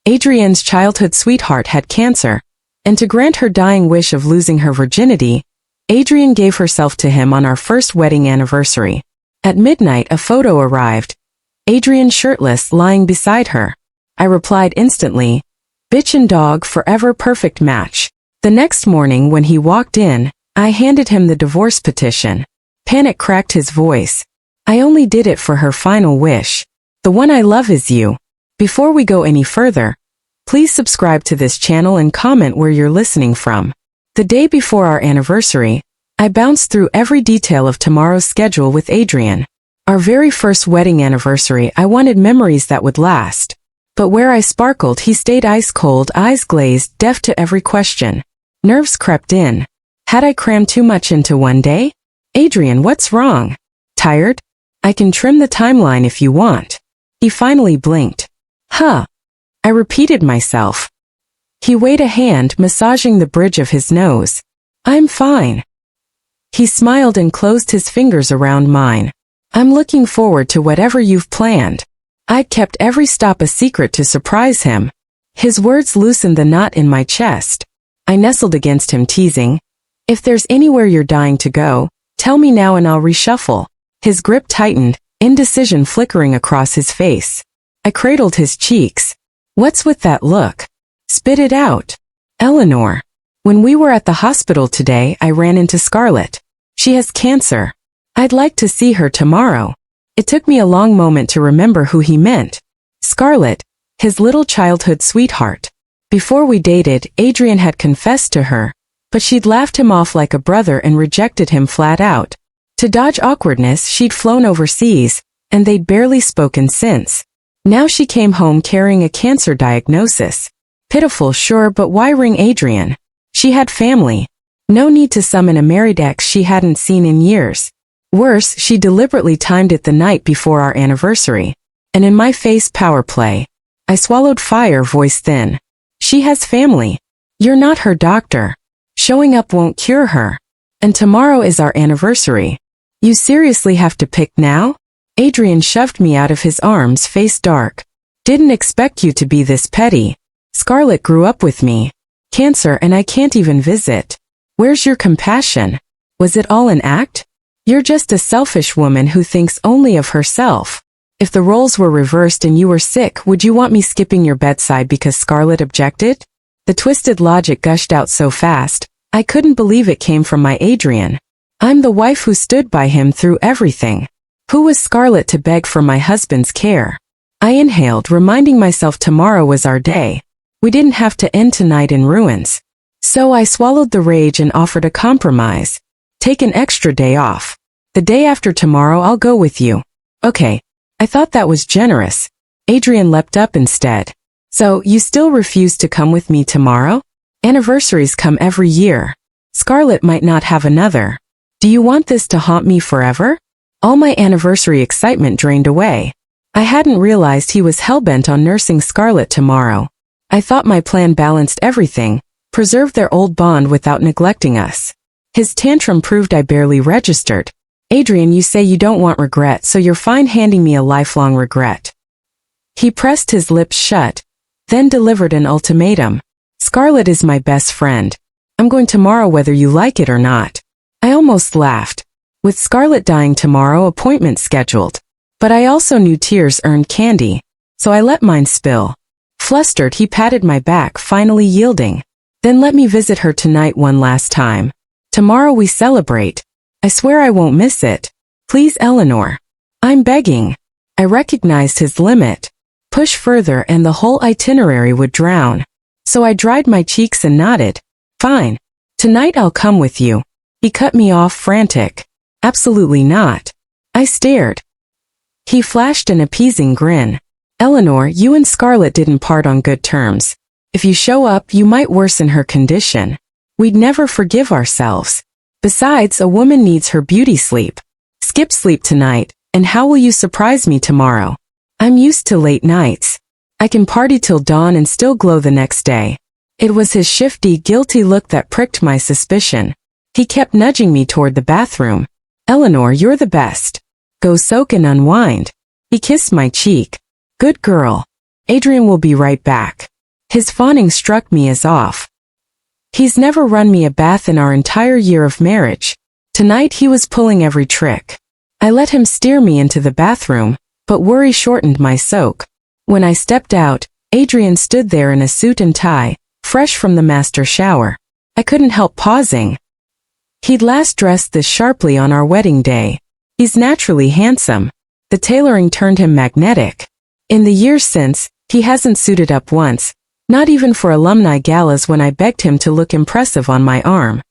Adrian's childhood sweetheart had cancer, and to grant her dying wish of losing her virginity, Adrian gave herself to him on our first wedding anniversary. At midnight a photo arrived. Adrian shirtless lying beside her. I replied instantly, "Bitch and dog forever perfect match." The next morning when he walked in, I handed him the divorce petition. Panic cracked his voice. "I only did it for her final wish. The one I love is you." Before we go any further, please subscribe to this channel and comment where you're listening from. The day before our anniversary, I bounced through every detail of tomorrow's schedule with Adrian. Our very first wedding anniversary, I wanted memories that would last. But where I sparkled, he stayed ice cold, eyes glazed, deaf to every question. Nerves crept in. Had I crammed too much into one day? "Adrian, what's wrong? Tired? I can trim the timeline if you want." He finally blinked. "Huh." I repeated myself. He weighed a hand, massaging the bridge of his nose. "I'm fine." He smiled and closed his fingers around mine. "I'm looking forward to whatever you've planned." I'd kept every stop a secret to surprise him. His words loosened the knot in my chest. I nestled against him, teasing, "If there's anywhere you're dying to go, tell me now and I'll reshuffle." His grip tightened, indecision flickering across his face. I cradled his cheeks. "What's with that look? Spit it out." "Eleanor." When we were at the hospital today, I ran into Scarlett. She has cancer. I'd like to see her tomorrow. It took me a long moment to remember who he meant. Scarlett, his little childhood sweetheart. Before we dated, Adrian had confessed to her, but she'd laughed him off like a brother and rejected him flat out. To dodge awkwardness, she'd flown overseas, and they'd barely spoken since. Now she came home carrying a cancer diagnosis. Pitiful, sure, but why ring Adrian? She had family. No need to summon a married ex she hadn't seen in years. Worse, she deliberately timed it the night before our anniversary. And in my face, power play. I swallowed fire, voice thin. She has family. You're not her doctor. Showing up won't cure her. And tomorrow is our anniversary. You seriously have to pick now? Adrian shoved me out of his arms, face dark. Didn't expect you to be this petty. Scarlett grew up with me. Cancer and I can't even visit. Where's your compassion? Was it all an act? You're just a selfish woman who thinks only of herself. If the roles were reversed and you were sick, would you want me skipping your bedside because Scarlett objected? The twisted logic gushed out so fast, I couldn't believe it came from my Adrian. I'm the wife who stood by him through everything. Who was Scarlett to beg for my husband's care? I inhaled, reminding myself tomorrow was our day. We didn't have to end tonight in ruins. So I swallowed the rage and offered a compromise. Take an extra day off. The day after tomorrow I'll go with you. Okay. I thought that was generous. Adrian leapt up instead. So, you still refuse to come with me tomorrow? Anniversaries come every year. Scarlett might not have another. Do you want this to haunt me forever? All my anniversary excitement drained away. I hadn't realized he was hellbent on nursing Scarlett tomorrow. I thought my plan balanced everything, preserved their old bond without neglecting us. His tantrum proved I barely registered. Adrian, you say you don't want regret, so you're fine handing me a lifelong regret. He pressed his lips shut, then delivered an ultimatum. Scarlett is my best friend. I'm going tomorrow whether you like it or not. I almost laughed. With Scarlett dying tomorrow, appointment scheduled. But I also knew tears earned candy, so I let mine spill. Flustered, he patted my back, finally yielding. Then let me visit her tonight one last time. Tomorrow we celebrate. I swear I won't miss it. Please, Eleanor. I'm begging. I recognized his limit. Push further and the whole itinerary would drown. So I dried my cheeks and nodded. Fine. Tonight I'll come with you. He cut me off, frantic. Absolutely not. I stared. He flashed an appeasing grin. Eleanor, you and Scarlett didn't part on good terms. If you show up, you might worsen her condition. We'd never forgive ourselves. Besides, a woman needs her beauty sleep. Skip sleep tonight, and how will you surprise me tomorrow? I'm used to late nights. I can party till dawn and still glow the next day. It was his shifty, guilty look that pricked my suspicion. He kept nudging me toward the bathroom. Eleanor, you're the best. Go soak and unwind. He kissed my cheek. Good girl. Adrian will be right back. His fawning struck me as off. He's never run me a bath in our entire year of marriage. Tonight he was pulling every trick. I let him steer me into the bathroom, but worry shortened my soak. When I stepped out, Adrian stood there in a suit and tie, fresh from the master shower. I couldn't help pausing. He'd last dressed this sharply on our wedding day. He's naturally handsome. The tailoring turned him magnetic. In the years since, he hasn't suited up once, not even for alumni galas when I begged him to look impressive on my arm.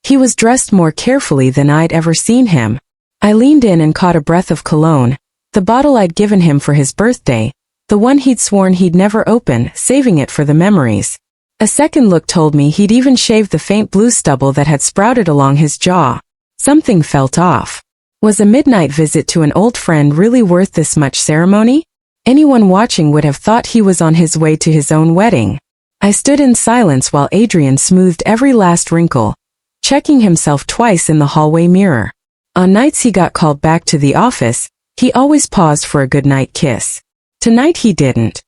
He was dressed more carefully than I'd ever seen him. I leaned in and caught a breath of cologne, the bottle I'd given him for his birthday, the one he'd sworn he'd never open, saving it for the memories. A second look told me he'd even shaved the faint blue stubble that had sprouted along his jaw. Something felt off. Was a midnight visit to an old friend really worth this much ceremony? Anyone watching would have thought he was on his way to his own wedding. I stood in silence while Adrian smoothed every last wrinkle, checking himself twice in the hallway mirror. On nights he got called back to the office, he always paused for a goodnight kiss. Tonight he didn't.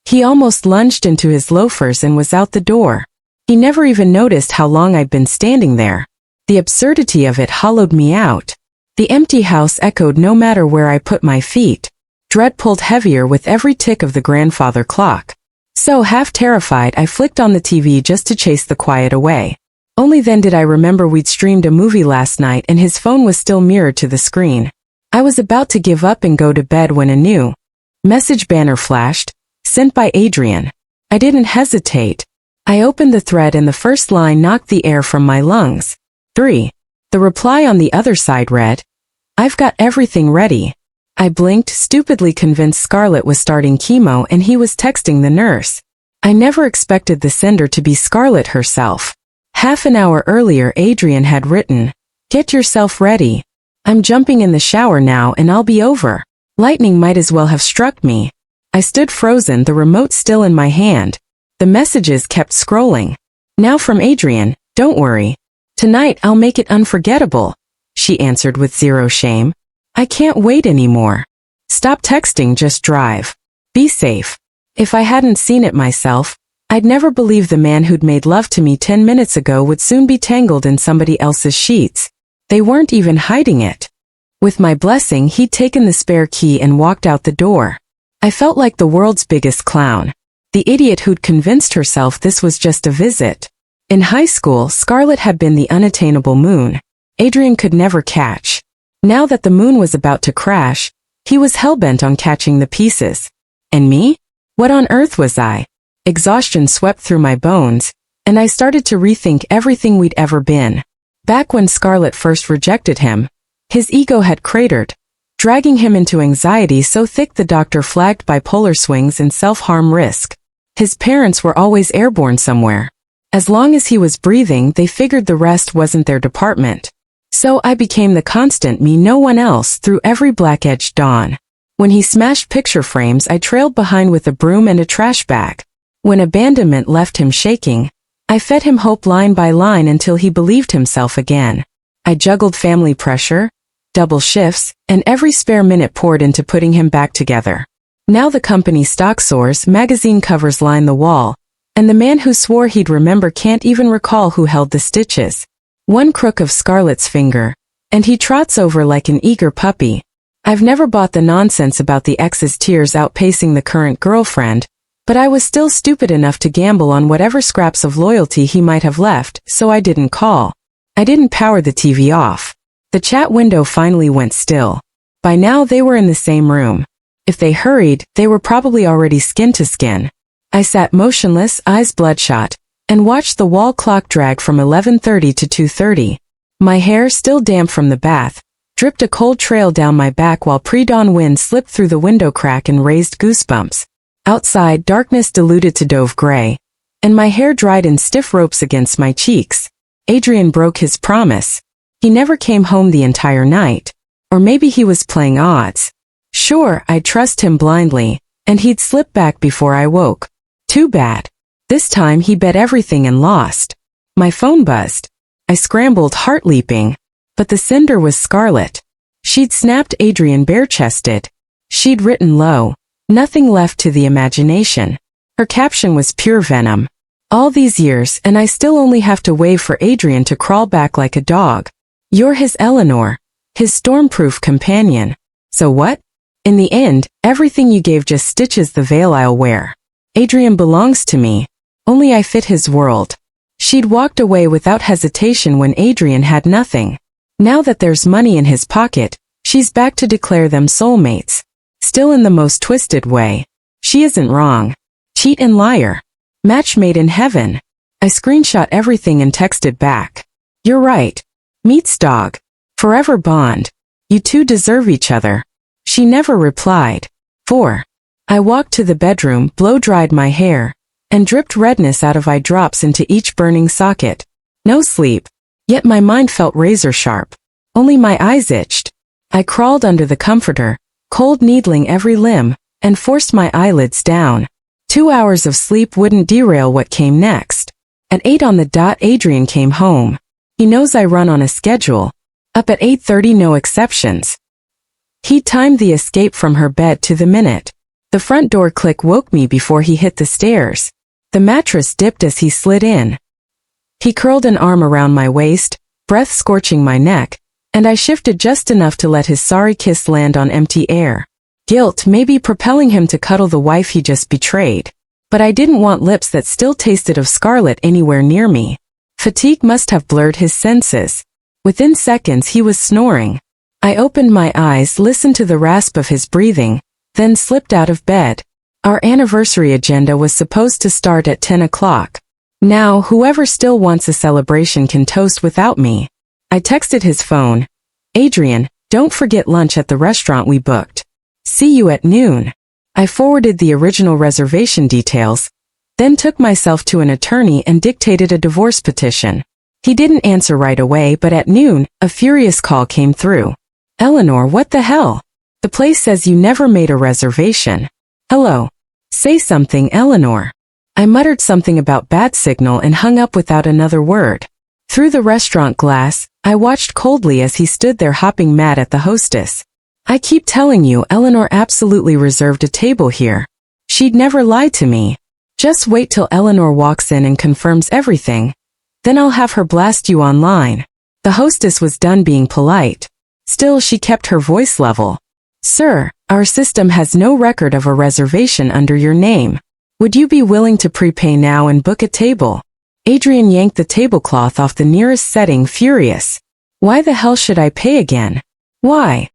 He almost lunged into his loafers and was out the door. He never even noticed how long I'd been standing there. The absurdity of it hollowed me out. The empty house echoed no matter where I put my feet. Dread pulled heavier with every tick of the grandfather clock. So half terrified I flicked on the TV just to chase the quiet away. Only then did I remember we'd streamed a movie last night and his phone was still mirrored to the screen. I was about to give up and go to bed when a new message banner flashed, sent by Adrian. I didn't hesitate. I opened the thread and the first line knocked the air from my lungs. 3. The reply on the other side read, "I've got everything ready." I blinked, stupidly convinced Scarlett was starting chemo and he was texting the nurse. I never expected the sender to be Scarlett herself. Half an hour earlier Adrian had written, "Get yourself ready. I'm jumping in the shower now and I'll be over." Lightning might as well have struck me. I stood frozen, the remote still in my hand. The messages kept scrolling. Now from Adrian, "Don't worry. Tonight I'll make it unforgettable," she answered with zero shame. "I can't wait anymore. Stop texting, just drive. Be safe." If I hadn't seen it myself, I'd never believe the man who'd made love to me 10 minutes ago would soon be tangled in somebody else's sheets. They weren't even hiding it. With my blessing, he'd taken the spare key and walked out the door. I felt like the world's biggest clown. The idiot who'd convinced herself this was just a visit. In high school, Scarlett had been the unattainable moon. Adrian could never catch. Now that the moon was about to crash, he was hell-bent on catching the pieces. And me? What on earth was I? Exhaustion swept through my bones, and I started to rethink everything we'd ever been. Back when Scarlett first rejected him, his ego had cratered, dragging him into anxiety so thick the doctor flagged bipolar swings and self-harm risk. His parents were always airborne somewhere. As long as he was breathing, they figured the rest wasn't their department. So I became the constant me no one else through every black-edged dawn. When he smashed picture frames, I trailed behind with a broom and a trash bag. When abandonment left him shaking, I fed him hope line by line until he believed himself again. I juggled family pressure, double shifts, and every spare minute poured into putting him back together. Now the company stock soars, magazine covers line the wall, and the man who swore he'd remember can't even recall who held the stitches. One crook of Scarlett's finger, and he trots over like an eager puppy. I've never bought the nonsense about the ex's tears outpacing the current girlfriend, but I was still stupid enough to gamble on whatever scraps of loyalty he might have left, so I didn't call. I didn't power the TV off. The chat window finally went still. By now they were in the same room. If they hurried, they were probably already skin to skin. I sat motionless, eyes bloodshot, and watched the wall clock drag from 11:30 to 2:30. My hair, still damp from the bath, dripped a cold trail down my back while pre-dawn wind slipped through the window crack and raised goosebumps. Outside, darkness diluted to dove gray, and my hair dried in stiff ropes against my cheeks. Adrian broke his promise. He never came home the entire night. Or maybe he was playing odds. Sure, I'd trust him blindly, and he'd slip back before I woke. Too bad. This time he bet everything and lost. My phone buzzed. I scrambled, heart leaping. But the sender was Scarlett. She'd snapped Adrian bare-chested. She'd written low, "Nothing left to the imagination." Her caption was pure venom. All these years and I still only have to wait for Adrian to crawl back like a dog. You're his Eleanor, his stormproof companion. So what? In the end, everything you gave just stitches the veil I'll wear. Adrian belongs to me. Only I fit his world. She'd walked away without hesitation when Adrian had nothing. Now that there's money in his pocket, she's back to declare them soulmates. Still in the most twisted way. She isn't wrong. Cheat and liar. Match made in heaven. I screenshot everything and texted back. You're right. Meets dog. Forever bond. You two deserve each other. She never replied. 4. I walked to the bedroom, blow-dried my hair, and dripped redness out of eye drops into each burning socket. No sleep. Yet my mind felt razor-sharp. Only my eyes itched. I crawled under the comforter, cold needling every limb, and forced my eyelids down. 2 hours of sleep wouldn't derail what came next. At 8 on the dot, Adrian came home. He knows I run on a schedule. Up at 8:30, no exceptions. He timed the escape from her bed to the minute. The front door click woke me before he hit the stairs. The mattress dipped as he slid in. He curled an arm around my waist, breath scorching my neck, and I shifted just enough to let his sorry kiss land on empty air. Guilt may be propelling him to cuddle the wife he just betrayed. But I didn't want lips that still tasted of scarlet anywhere near me. Fatigue must have blurred his senses. Within seconds he was snoring. I opened my eyes, listened to the rasp of his breathing, then slipped out of bed. Our anniversary agenda was supposed to start at 10 o'clock. Now, whoever still wants a celebration can toast without me. I texted his phone. Adrian, don't forget lunch at the restaurant we booked. See you at noon. I forwarded the original reservation details, then took myself to an attorney and dictated a divorce petition. He didn't answer right away, but at noon, a furious call came through. Eleanor, what the hell? The place says you never made a reservation. Hello. Say something, Eleanor. I muttered something about bad signal and hung up without another word. Through the restaurant glass, I watched coldly as he stood there hopping mad at the hostess. I keep telling you, Eleanor absolutely reserved a table here. She'd never lie to me. Just wait till Eleanor walks in and confirms everything. Then I'll have her blast you online. The hostess was done being polite. Still, she kept her voice level. Sir, our system has no record of a reservation under your name. Would you be willing to prepay now and book a table? Adrian yanked the tablecloth off the nearest setting, furious. Why the hell should I pay again? Why?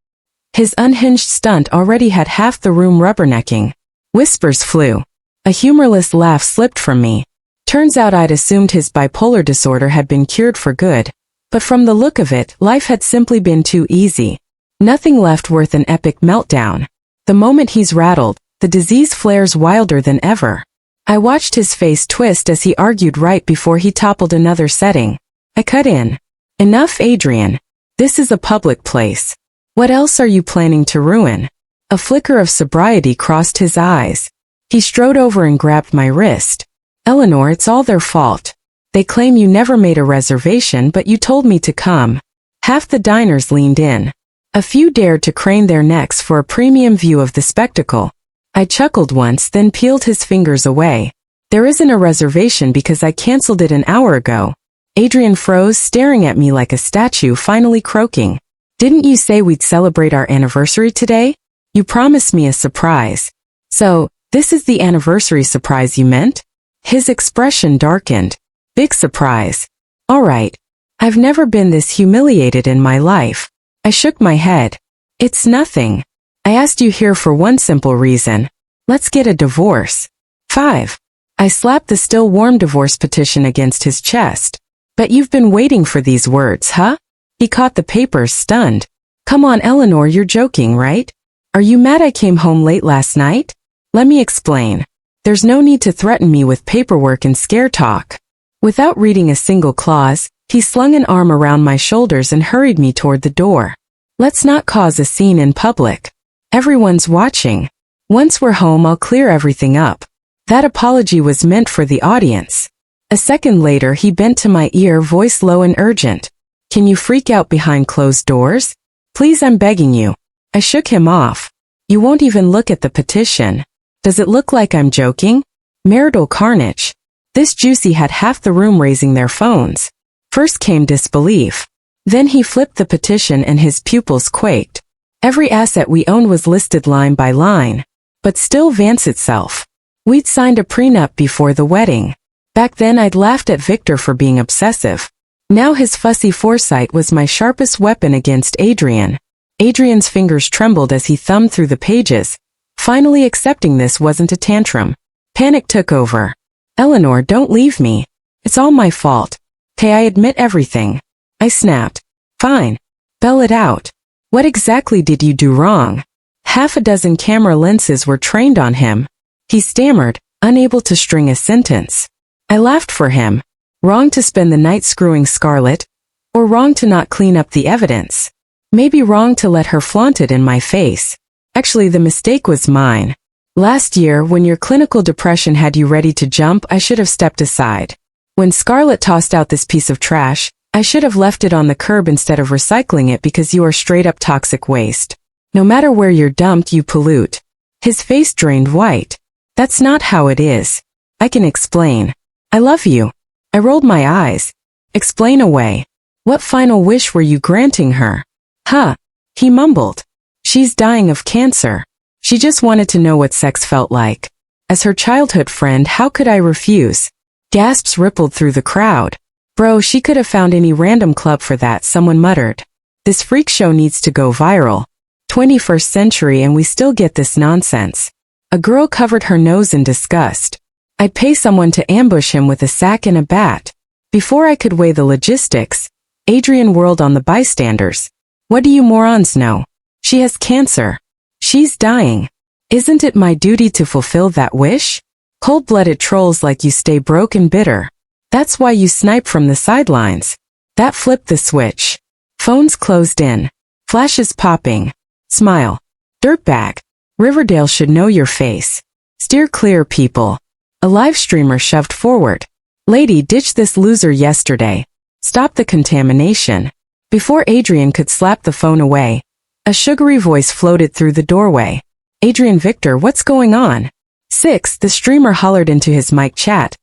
His unhinged stunt already had half the room rubbernecking. Whispers flew. A humorless laugh slipped from me. Turns out I'd assumed his bipolar disorder had been cured for good. But from the look of it, life had simply been too easy. Nothing left worth an epic meltdown. The moment he's rattled, the disease flares wilder than ever. I watched his face twist as he argued right before he toppled another setting. I cut in. Enough, Adrian. This is a public place. What else are you planning to ruin? A flicker of sobriety crossed his eyes. He strode over and grabbed my wrist. Eleanor, it's all their fault. They claim you never made a reservation, but you told me to come. Half the diners leaned in. A few dared to crane their necks for a premium view of the spectacle. I chuckled once, then peeled his fingers away. There isn't a reservation because I canceled it an hour ago. Adrian froze, staring at me like a statue, finally croaking. Didn't you say we'd celebrate our anniversary today? You promised me a surprise. So, this is the anniversary surprise you meant? His expression darkened. Big surprise. All right. I've never been this humiliated in my life. I shook my head. It's nothing. I asked you here for one simple reason. Let's get a divorce. 5. I slapped the still warm divorce petition against his chest. Bet you've been waiting for these words, huh? He caught the papers, stunned. Come on, Eleanor, you're joking, right? Are you mad I came home late last night? Let me explain. There's no need to threaten me with paperwork and scare talk. Without reading a single clause, he slung an arm around my shoulders and hurried me toward the door. Let's not cause a scene in public. Everyone's watching. Once we're home, I'll clear everything up. That apology was meant for the audience. A second later, he bent to my ear, voice low and urgent. Can you freak out behind closed doors? Please, I'm begging you. I shook him off. You won't even look at the petition. Does it look like I'm joking? Marital carnage. This juicy had half the room raising their phones. First came disbelief. Then he flipped the petition and his pupils quaked. Every asset we owned was listed line by line. But still Vance itself. We'd signed a prenup before the wedding. Back then I'd laughed at Victor for being obsessive. Now his fussy foresight was my sharpest weapon against Adrian. Adrian's fingers trembled as he thumbed through the pages, finally accepting this wasn't a tantrum. Panic took over. Eleanor, don't leave me. It's all my fault. Okay, I admit everything. I snapped. Fine. Bell it out. What exactly did you do wrong? Half a dozen camera lenses were trained on him. He stammered, unable to string a sentence. I laughed for him. Wrong to spend the night screwing Scarlett? Or wrong to not clean up the evidence? Maybe wrong to let her flaunt it in my face. Actually, the mistake was mine. Last year, when your clinical depression had you ready to jump, I should have stepped aside. When Scarlett tossed out this piece of trash, I should have left it on the curb instead of recycling it because you are straight up toxic waste. No matter where you're dumped, you pollute. His face drained white. That's not how it is. I can explain. I love you. I rolled my eyes. Explain away. What final wish were you granting her? Huh. He mumbled. She's dying of cancer. She just wanted to know what sex felt like. As her childhood friend, how could I refuse? Gasps rippled through the crowd. Bro, she could have found any random club for that, someone muttered. This freak show needs to go viral. 21st century and we still get this nonsense. A girl covered her nose in disgust. I'd pay someone to ambush him with a sack and a bat. Before I could weigh the logistics, Adrian whirled on the bystanders. What do you morons know? She has cancer. She's dying. Isn't it my duty to fulfill that wish? Cold-blooded trolls like you stay broke and bitter. That's why you snipe from the sidelines. That flipped the switch. Phones closed in. Flashes popping. Smile. Dirtbag. Riverdale should know your face. Steer clear, people. A live streamer shoved forward. Lady, ditch this loser yesterday. Stop the contamination. Before Adrian could slap the phone away, a sugary voice floated through the doorway. Adrian, Victor, what's going on? 6, the streamer hollered into his mic chat.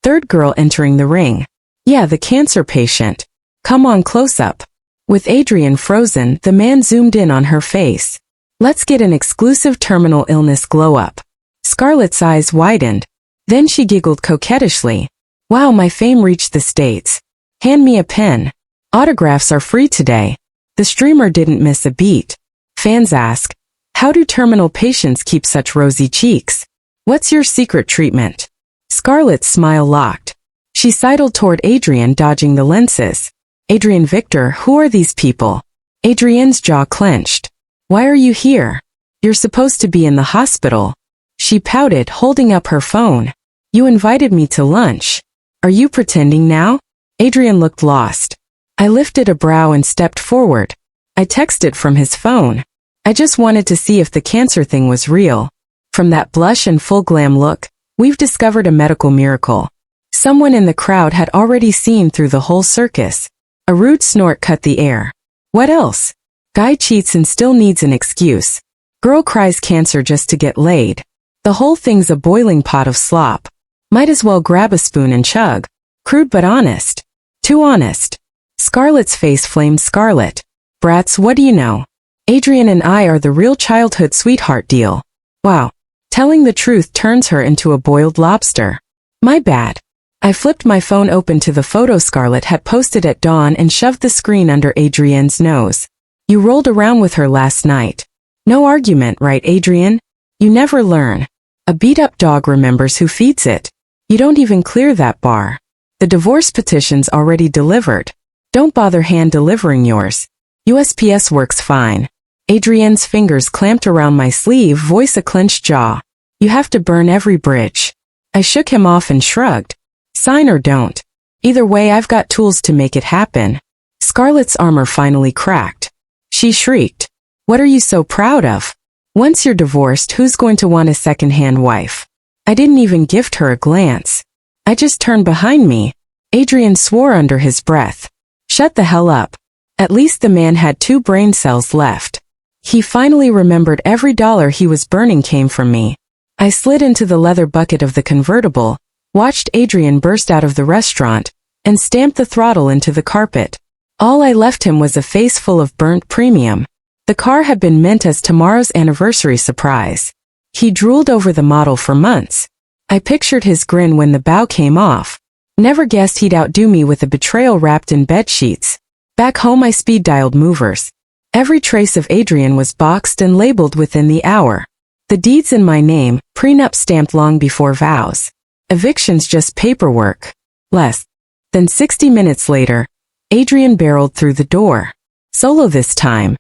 Third girl entering the ring. Yeah, the cancer patient. Come on, close up. With Adrian frozen, the man zoomed in on her face. Let's get an exclusive terminal illness glow-up. Scarlett's eyes widened. Then she giggled coquettishly. Wow, my fame reached the States. Hand me a pen. Autographs are free today. The streamer didn't miss a beat. Fans ask, how do terminal patients keep such rosy cheeks? What's your secret treatment? Scarlett's smile locked. She sidled toward Adrian, dodging the lenses. Adrian, Victor, who are these people? Adrian's jaw clenched. Why are you here? You're supposed to be in the hospital. She pouted, holding up her phone. You invited me to lunch. Are you pretending now? Adrian looked lost. I lifted a brow and stepped forward. I texted from his phone. I just wanted to see if the cancer thing was real. From that blush and full glam look, we've discovered a medical miracle. Someone in the crowd had already seen through the whole circus. A rude snort cut the air. What else? Guy cheats and still needs an excuse. Girl cries cancer just to get laid. The whole thing's a boiling pot of slop. Might as well grab a spoon and chug. Crude but honest. Too honest. Scarlett's face flamed scarlet. Brats, what do you know? Adrian and I are the real childhood sweetheart deal. Wow. Telling the truth turns her into a boiled lobster. My bad. I flipped my phone open to the photo Scarlett had posted at dawn and shoved the screen under Adrian's nose. You rolled around with her last night. No argument, right, Adrian? You never learn. A beat-up dog remembers who feeds it. You don't even clear that bar. The divorce petition's already delivered. Don't bother hand-delivering yours. USPS works fine. Adrian's fingers clamped around my sleeve, voice a clenched jaw. You have to burn every bridge. I shook him off and shrugged. Sign or don't. Either way, I've got tools to make it happen. Scarlett's armor finally cracked. She shrieked. What are you so proud of? Once you're divorced, who's going to want a second-hand wife? I didn't even gift her a glance. I just turned behind me. Adrian swore under his breath. Shut the hell up. At least the man had 2 brain cells left. He finally remembered every dollar he was burning came from me. I slid into the leather bucket of the convertible, watched Adrian burst out of the restaurant, and stamped the throttle into the carpet. All I left him was a face full of burnt premium. The car had been meant as tomorrow's anniversary surprise. He drooled over the model for months. I pictured his grin when the bow came off. Never guessed he'd outdo me with a betrayal wrapped in bed sheets. Back home I speed-dialed movers. Every trace of Adrian was boxed and labeled within the hour. The deeds in my name, prenup stamped long before vows. Evictions just paperwork. Less than 60 minutes later, Adrian barreled through the door. Solo this time.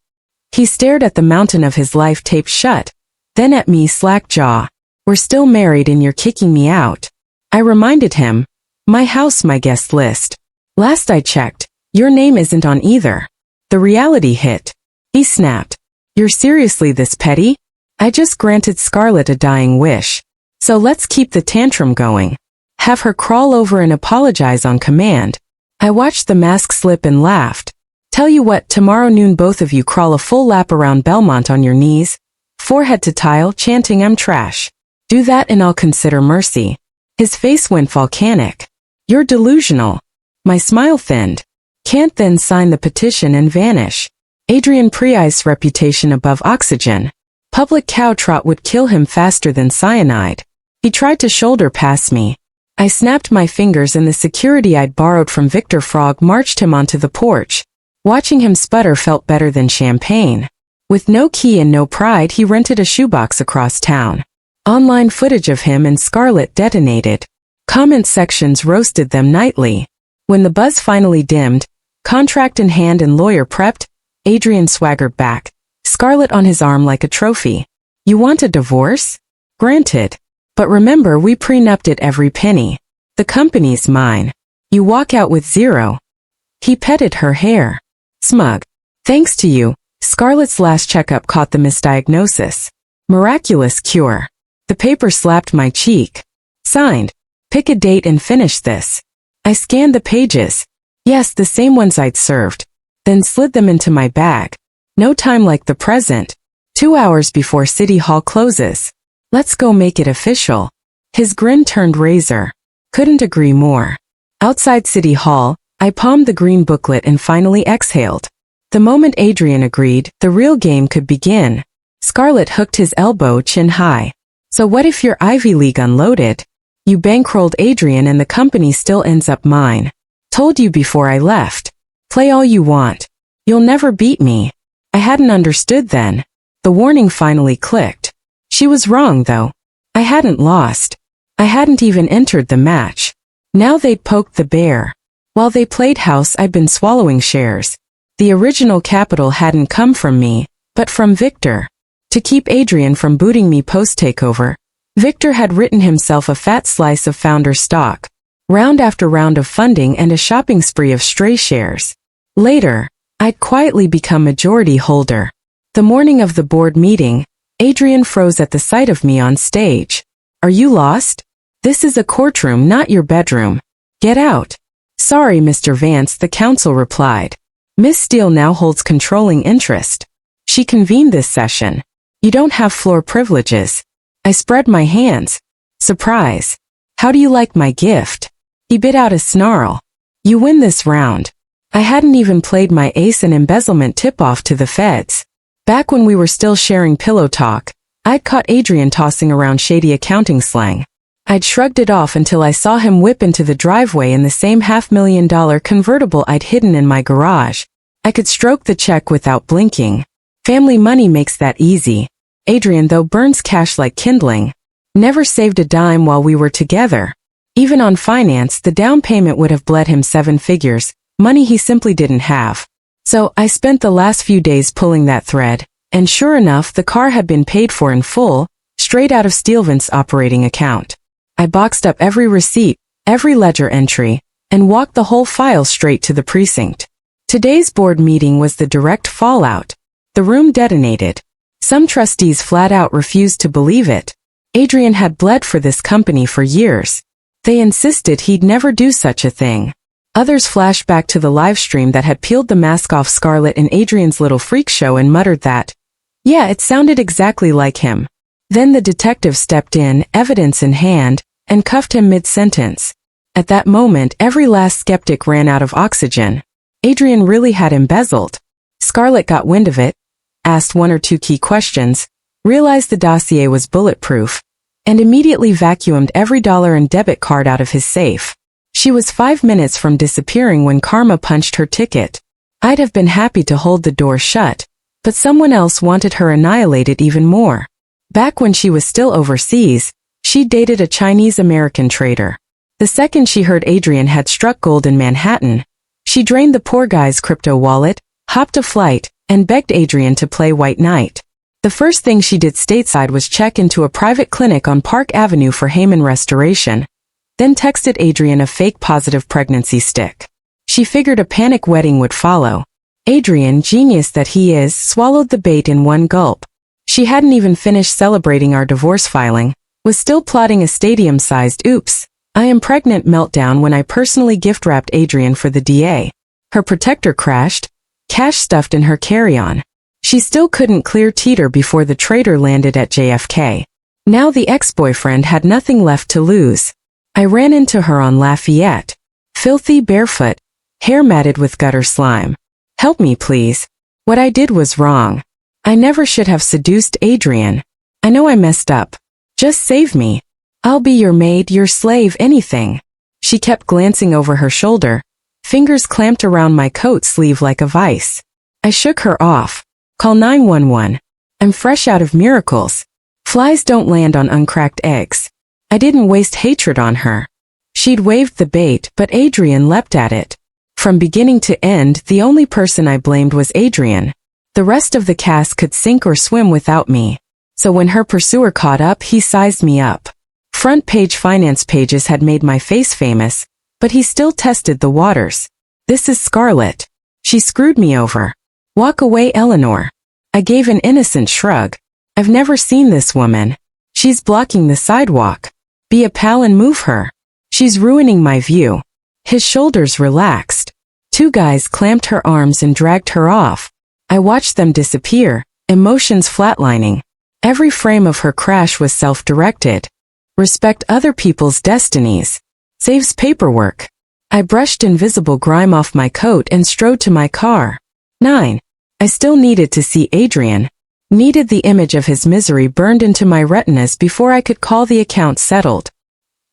He stared at the mountain of his life taped shut, then at me slack jaw. We're still married and you're kicking me out. I reminded him. My house, my guest list. Last I checked, your name isn't on either. The reality hit. He snapped. You're seriously this petty? I just granted Scarlett a dying wish. So let's keep the tantrum going. Have her crawl over and apologize on command. I watched the mask slip and laughed. Tell you what, tomorrow noon both of you crawl a full lap around Belmont on your knees, forehead to tile, chanting I'm trash. Do that and I'll consider mercy. His face went volcanic. You're delusional. My smile thinned. Can't then sign the petition and vanish. Adrian Price's reputation above oxygen. Public cow trot would kill him faster than cyanide. He tried to shoulder past me. I snapped my fingers and the security I'd borrowed from Victor Frog marched him onto the porch. Watching him sputter felt better than champagne. With no key and no pride, he rented a shoebox across town. Online footage of him and Scarlett detonated. Comment sections roasted them nightly. When the buzz finally dimmed, contract in hand and lawyer prepped, Adrian swaggered back, Scarlett on his arm like a trophy. You want a divorce? Granted. But remember, we prenupted it every penny. The company's mine. You walk out with zero. He petted her hair. Smug. Thanks to you, Scarlett's last checkup caught the misdiagnosis. Miraculous cure. The paper slapped my cheek. Signed. Pick a date and finish this. I scanned the pages. Yes, the same ones I'd served. Then slid them into my bag. No time like the present. 2 hours before City Hall closes. Let's go make it official. His grin turned razor. Couldn't agree more. Outside City Hall, I palmed the green booklet and finally exhaled. The moment Adrian agreed, the real game could begin. Scarlett hooked his elbow chin high. So what if your Ivy League unloaded? You bankrolled Adrian and the company still ends up mine. Told you before I left. Play all you want. You'll never beat me. I hadn't understood then. The warning finally clicked. She was wrong though. I hadn't lost. I hadn't even entered the match. Now they'd poked the bear. While they played house, I'd been swallowing shares. The original capital hadn't come from me, but from Victor. To keep Adrian from booting me post-takeover, Victor had written himself a fat slice of founder stock, round after round of funding and a shopping spree of stray shares. Later, I'd quietly become majority holder. The morning of the board meeting, Adrian froze at the sight of me on stage. Are you lost? This is a courtroom, not your bedroom. Get out. Sorry, Mr. Vance, the counsel replied. Miss Steele now holds controlling interest. She convened this session. You don't have floor privileges. I spread my hands. Surprise. How do you like my gift? He bit out a snarl. You win this round. I hadn't even played my ace and embezzlement tip-off to the feds. Back when we were still sharing pillow talk, I'd caught Adrian tossing around shady accounting slang. I'd shrugged it off until I saw him whip into the driveway in the same $500,000 convertible I'd hidden in my garage. I could stroke the check without blinking. Family money makes that easy. Adrian, though, burns cash like kindling. Never saved a dime while we were together. Even on finance, the down payment would have bled him 7 figures, money he simply didn't have. So I spent the last few days pulling that thread, and sure enough, the car had been paid for in full, straight out of Steelvant's operating account. I boxed up every receipt, every ledger entry, and walked the whole file straight to the precinct. Today's board meeting was the direct fallout. The room detonated. Some trustees flat out refused to believe it. Adrian had bled for this company for years. They insisted he'd never do such a thing. Others flashed back to the live stream that had peeled the mask off Scarlett in Adrian's little freak show and muttered that, yeah, it sounded exactly like him. Then the detective stepped in, evidence in hand, and cuffed him mid-sentence. At that moment, every last skeptic ran out of oxygen. Adrian really had embezzled. Scarlett got wind of it, asked one or two key questions, realized the dossier was bulletproof, and immediately vacuumed every dollar and debit card out of his safe. She was 5 minutes from disappearing when Karma punched her ticket. I'd have been happy to hold the door shut, but someone else wanted her annihilated even more. Back when she was still overseas, she dated a Chinese-American trader. The second she heard Adrian had struck gold in Manhattan, she drained the poor guy's crypto wallet, hopped a flight, and begged Adrian to play White Knight. The first thing she did stateside was check into a private clinic on Park Avenue for hymen restoration, then texted Adrian a fake positive pregnancy stick. She figured a panic wedding would follow. Adrian, genius that he is, swallowed the bait in one gulp. She hadn't even finished celebrating our divorce filing, was still plotting a stadium-sized oops, I am pregnant meltdown when I personally gift-wrapped Adrian for the DA. Her protector crashed, cash stuffed in her carry-on. She still couldn't clear Teeter before the traitor landed at JFK. Now the ex-boyfriend had nothing left to lose. I ran into her on Lafayette. Filthy barefoot, hair matted with gutter slime. Help me please. What I did was wrong. I never should have seduced Adrian. I know I messed up. Just save me. I'll be your maid, your slave, anything. She kept glancing over her shoulder, fingers clamped around my coat sleeve like a vice. I shook her off. Call 911. I'm fresh out of miracles. Flies don't land on uncracked eggs. I didn't waste hatred on her. She'd waved the bait, but Adrian leapt at it. From beginning to end, the only person I blamed was Adrian. The rest of the cast could sink or swim without me. So when her pursuer caught up, he sized me up. Front page finance pages had made my face famous, but he still tested the waters. This is Scarlett. She screwed me over. Walk away, Eleanor. I gave an innocent shrug. I've never seen this woman. She's blocking the sidewalk. Be a pal and move her. She's ruining my view. His shoulders relaxed. Two guys clamped her arms and dragged her off. I watched them disappear, emotions flatlining. Every frame of her crash was self-directed. Respect other people's destinies. Saves paperwork. I brushed invisible grime off my coat and strode to my car. 9. I still needed to see Adrian. Needed the image of his misery burned into my retinas before I could call the account settled.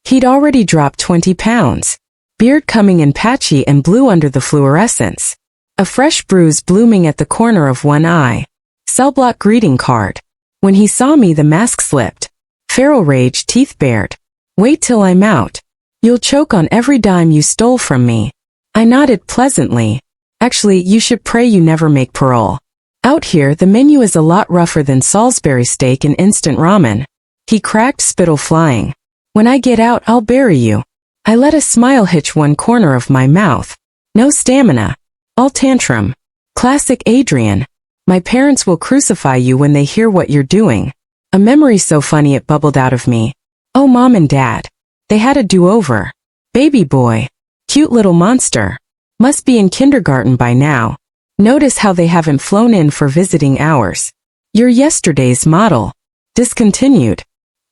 He'd already dropped 20 pounds. Beard coming in patchy and blue under the fluorescence. A fresh bruise blooming at the corner of one eye. Cell block greeting card. When he saw me, the mask slipped. Feral rage, teeth bared. Wait till I'm out. You'll choke on every dime you stole from me. I nodded pleasantly. Actually, you should pray you never make parole. Out here, the menu is a lot rougher than Salisbury steak and instant ramen. He cracked, spittle flying. When I get out, I'll bury you. I let a smile hitch one corner of my mouth. No stamina. All tantrum. Classic Adrian. My parents will crucify you when they hear what you're doing. A memory so funny it bubbled out of me. Oh, Mom and Dad. They had a do-over. Baby boy. Cute little monster. Must be in kindergarten by now. Notice how they haven't flown in for visiting hours. You're yesterday's model. Discontinued.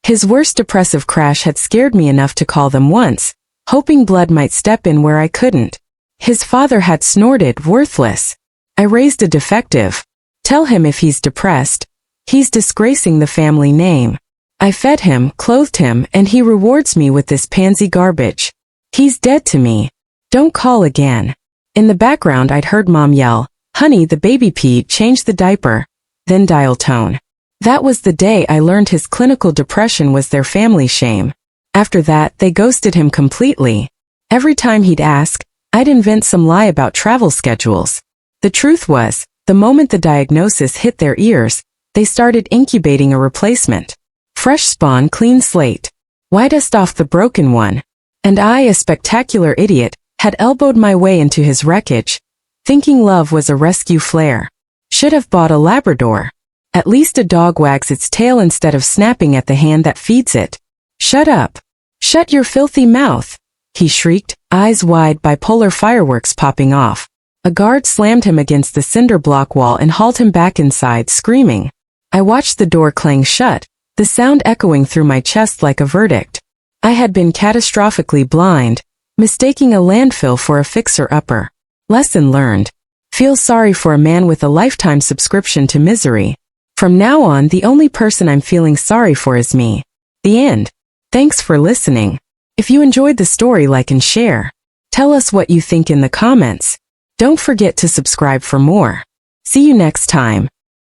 His worst depressive crash had scared me enough to call them once, hoping blood might step in where I couldn't. His father had snorted, worthless. I raised a defective. Tell him if he's depressed. He's disgracing the family name. I fed him, clothed him, and he rewards me with this pansy garbage. He's dead to me. Don't call again. In the background I'd heard Mom yell, "Honey, the baby peed, change the diaper." Then dial tone. That was the day I learned his clinical depression was their family shame. After that, they ghosted him completely. Every time he'd ask, I'd invent some lie about travel schedules. The truth was, the moment the diagnosis hit their ears, they started incubating a replacement. Fresh spawn, clean slate. Why dust off the broken one? And I, a spectacular idiot, had elbowed my way into his wreckage, thinking love was a rescue flare. Should have bought a Labrador. At least a dog wags its tail instead of snapping at the hand that feeds it. Shut up. Shut your filthy mouth, he shrieked, eyes wide, bipolar fireworks popping off. A guard slammed him against the cinder block wall and hauled him back inside, screaming. I watched the door clang shut, the the sound echoing through my chest like a verdict. I had been catastrophically blind, mistaking a landfill for a fixer-upper. Lesson learned. Feel sorry for a man with a lifetime subscription to misery. From now on, the only person I'm feeling sorry for is me. The end. Thanks for listening. If you enjoyed the story, like and share. Tell us what you think in the comments. Don't forget to subscribe for more. See you next time.